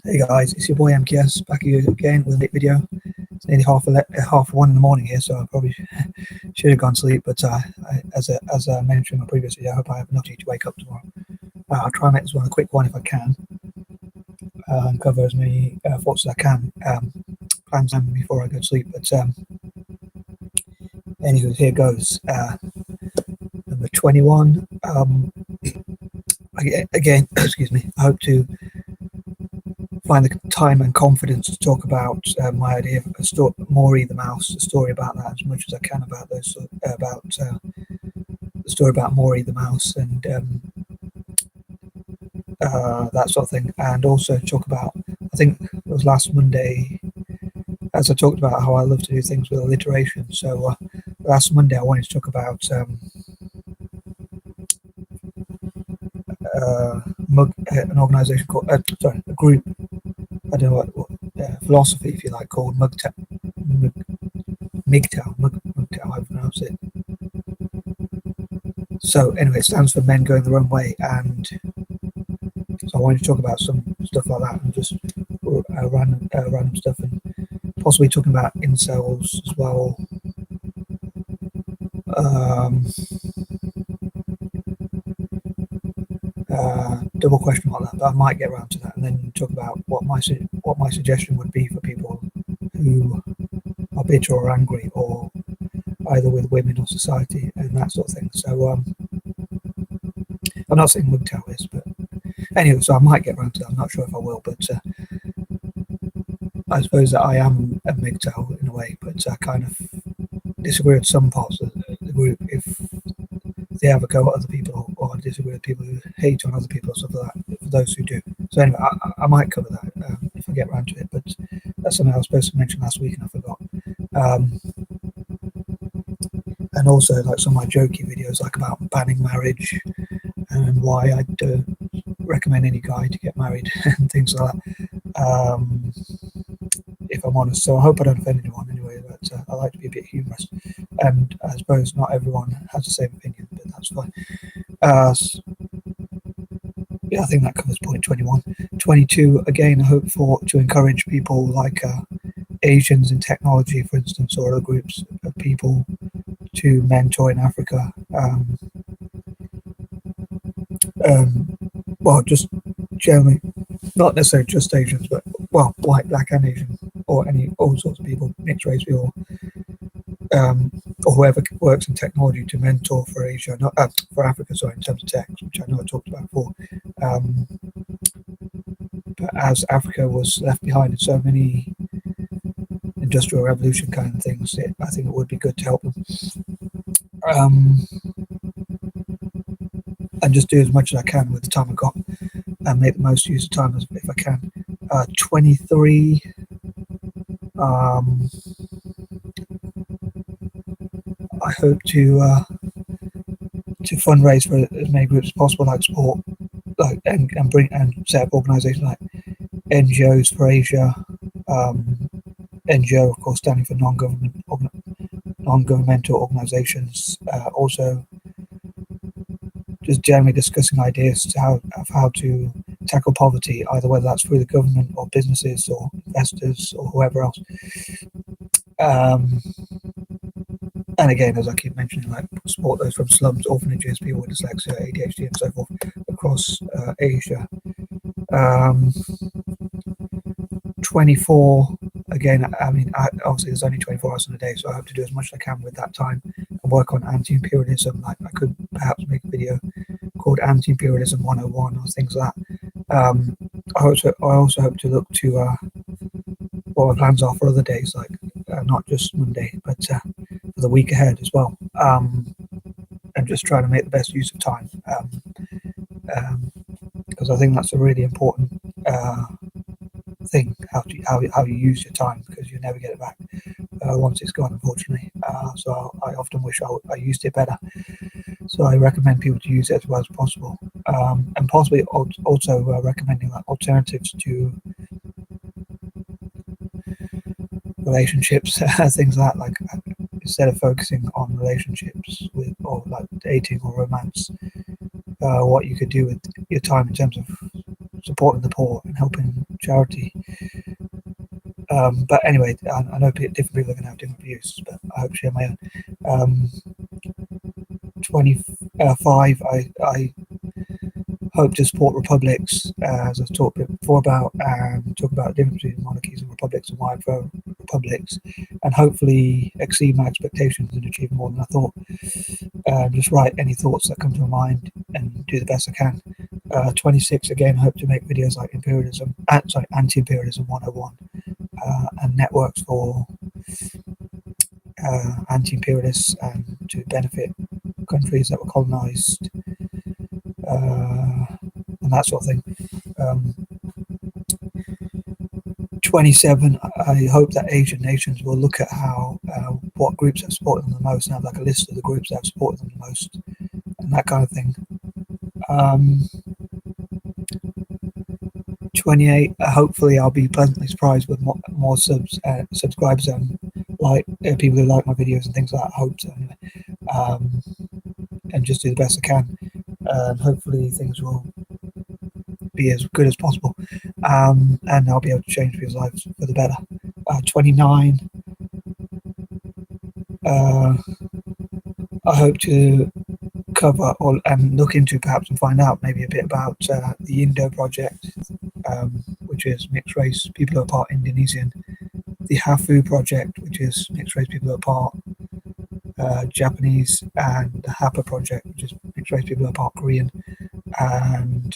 Hey guys, it's your boy M.K.S back here again with a late video. It's nearly half one in the morning here, so I probably should have gone to sleep. But as I mentioned in my previous video, I hope I have enough to wake up tomorrow. I'll try and make this one a quick one if I can, and cover as many thoughts as I can. Plans before I go to sleep. But anyway, here goes. Number 21. Again, excuse me. I hope to find the time and confidence to talk about my idea of Maury the mouse, the story about that as much as I can about those about the story about Maury the mouse and that sort of thing, and also talk about, I think it was last Monday, as I talked about how I love to do things with alliteration. So last Monday I wanted to talk about an organisation called a group. I don't know what philosophy, if you like, called M.G.T.O.W. I pronounce it. So anyway, it stands for Men Going Their Own Way, and so I wanted to talk about some stuff like that, and just random stuff, and possibly talking about incels as well. Double question about that, but I might get around to that, and then talk about what my suggestion would be for people who are bitter or angry, or either with women or society and that sort of thing. So I'm not saying M.G.T.O.W is, but anyway, so I might get around to that. I'm not sure if I will, but I suppose that I am a M.G.T.O.W in a way, but I kind of disagree with some parts of the group if they have a go at other people, or disagree with people who hate on other people or stuff like that, for those who do. So anyway, I might cover that if I get around to it, but that's something I was supposed to mention last week and I forgot. And also like some of my jokey videos, like about banning marriage and why I don't recommend any guy to get married and things like that, if I'm honest. So I hope I don't offend anyone anyway, but I like to be a bit humorous, and I suppose not everyone has the same opinion, but that's fine. Yeah, I think that covers point 21. 22, again, I hope to encourage people like Asians in technology, for instance, or other groups of people to mentor in Africa. Well, just generally, not necessarily just Asians, but well, white, black, and Asian, or all sorts of people, mixed race people, or whoever works in technology to mentor for Asia, not for Africa, sorry, in terms of tech, which I know I talked about before. But as Africa was left behind in so many industrial revolution kind of things, I think it would be good to help them. And just do as much as I can with the time I've got, and make the most use of time if I can. 23. I hope to fundraise for as many groups as possible, like sport, like and set up organisations like NGOs for Asia. NGO, of course, standing for non-governmental organisations. Also, just generally discussing ideas to how to tackle poverty, either whether that's through the government or businesses or investors or whoever else. And again, as I keep mentioning, like support those from slums, orphanages, people with dyslexia, ADHD, and so forth across Asia. 24. Again, I mean, obviously there's only 24 hours in a day, so I hope to do as much as I can with that time and work on anti-imperialism. Like I could perhaps make a video called Anti-Imperialism 101 or things like that. I also hope to look to what my plans are for other days, like not just Monday, but for the week ahead as well. And just trying to make the best use of time, because I think that's a really important thing, how you use your time, because you never get it back once it's gone, unfortunately. So I often wish I used it better. So I recommend people to use it as well as possible, and possibly also recommending like alternatives to relationships, things like that. Like instead of focusing on relationships or like dating or romance, what you could do with your time in terms of supporting the poor and helping charity. But anyway, I know different people are going to have different views, but I hope to share my own. 25, I hope to support republics, as I've talked before about, and talk about the difference between monarchies and republics and why I vote republics, and hopefully exceed my expectations and achieve more than I thought. Just write any thoughts that come to my mind and do the best I can. 26, again, hope to make videos like anti-imperialism 101, and networks for anti-imperialists and to benefit countries that were colonized, and that sort of thing. 27, I hope that Asian nations will look at how what groups have supported them the most and have like a list of the groups that have supported them the most and that kind of thing. 28, hopefully I'll be pleasantly surprised with more subscribers and like people who like my videos and things like that. I hope so anyway. And just do the best I can, and hopefully things will be as good as possible, and I'll be able to change people's lives for the better. 29, I hope to cover and look into perhaps and find out maybe a bit about the Indo project, which is mixed race people who are part Indonesian, the Hafu project, which is mixed race people who are part Japanese, and the Hapa project, which is mixed race people who are part Korean, and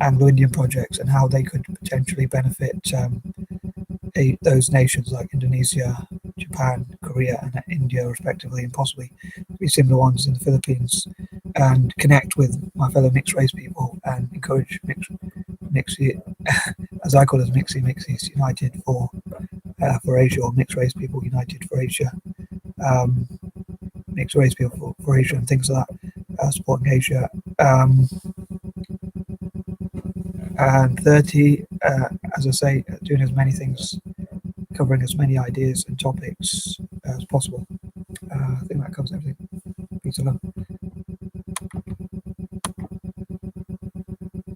Anglo-Indian projects, and how they could potentially benefit those nations like Indonesia, Japan, Korea, and India, respectively, and possibly be similar ones in the Philippines, and connect with my fellow mixed race people and encourage mixy, as I call it, mixies united for Asia, or mixed race people united for Asia, mixed race people for Asia, and things like that, supporting Asia. And 30, as I say, doing as many things, covering as many ideas and topics as possible. I think that covers everything. Peace and love.